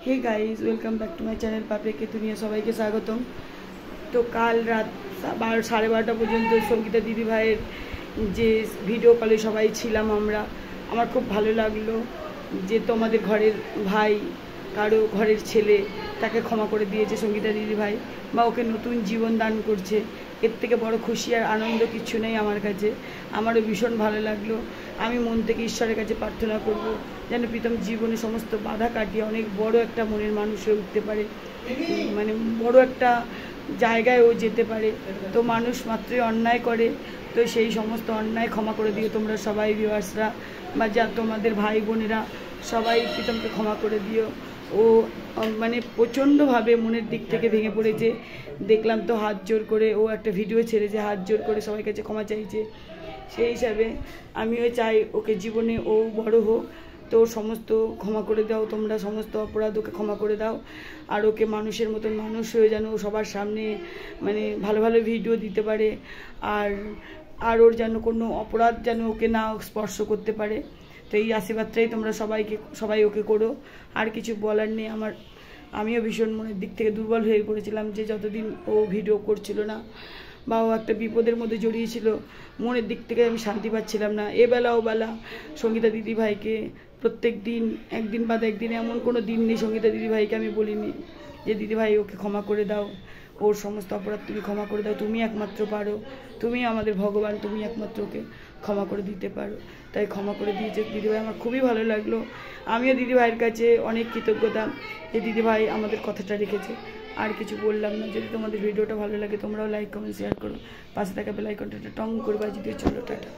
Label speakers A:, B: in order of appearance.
A: Hey guys, welcome back to my channel पापे के दुनिया। सबाइके स्वागतम। तो कल रात 12:30 पर्यन्त संगीता दीदी भाइয়ের যে ভিডিও কলে সবাই ছিলাম আমরা। আমার খুব ভালো লাগলো যে তোমাদের ঘরের ভাই কারো ঘরের ছেলে তাকে ক্ষমা করে দিয়েছে সংগীতা দিদি ভাই, বা ওকে নতুন জীবন দান করছে। এর থেকে বড় খুশি আর আনন্দ কিছু নেই আমার কাছে। আমারও ভীষণ ভালো লাগলো। আমি মন থেকে ঈশ্বরের কাছে প্রার্থনা করব যেন প্রীতম জীবনে সমস্ত বাধা কাটিয়ে অনেক বড় একটা মনের মানুষ হয়ে উঠতে পারে, মানে বড় একটা জায়গায় ও যেতে পারে। তো মানুষ মাত্রই অন্যায় করে, তো সেই সমস্ত অন্যায় ক্ষমা করে দিও তোমরা সবাই, ভিউয়ার্সরা বা যা তোমাদের ভাই বোনেরা সবাই প্রীতমকে ক্ষমা করে দিও। ও মানে প্রচণ্ডভাবে মনের দিক থেকে ভেঙে পড়েছে। দেখলাম তো হাত জোর করে ও একটা ভিডিও ছেড়েছে, হাত জোর করে সবাই কাছে ক্ষমা চাইছে। সেই হিসাবে আমিও চাই ওকে জীবনে ও বড় হোক। তো সমস্ত ক্ষমা করে দাও তোমরা, সমস্ত অপরাধ ওকে ক্ষমা করে দাও। আর ওকে মানুষের মতন মানুষ হয়ে যেন সবার সামনে মানে ভালো ভালো ভিডিও দিতে পারে, আর ওর যেন কোনো অপরাধ যেন ওকে না স্পর্শ করতে পারে। তো এই আশীর্বাদটাই তোমরা সবাই ওকে করো। আর কিছু বলার নেই আমার। আমিও ভীষণ মনের দিক থেকে দুর্বল হয়ে পড়েছিলাম যে যতদিন ও ভিডিও করছিল না বা ও একটা বিপদের মধ্যে জড়িয়েছিল, মনের দিক থেকে আমি শান্তি পাচ্ছিলাম না। এবেলা ওবেলা সংগীতা দিদি ভাইকে প্রত্যেক দিন একদিন বাদ একদিন, এমন কোনো দিন নেই সংগীতা দিদি ভাইকে আমি বলিনি যে দিদি ভাই ওকে ক্ষমা করে দাও, ওর সমস্ত অপরাধ তুমি ক্ষমা করে দাও, তুমি একমাত্র পারো, তুমি আমাদের ভগবান, তুমি একমাত্র ওকে ক্ষমা করে দিতে পারো। তাই ক্ষমা করে দিয়েছে দিদিভাই, আমার খুবই ভালো লাগলো। আমিও দিদিভাইয়ের কাছে অনেক কৃতজ্ঞতা যে দিদিভাই আমাদের কথাটা রেখেছে। আর কিছু বললাম না। যদি তোমাদের ভিডিওটা ভালো লাগে তোমরাও লাইক কমেন্ট শেয়ার করো, পাশে থাকা বেল আইকনটা টং করে বাজিয়ে দিও। চলো টাটা।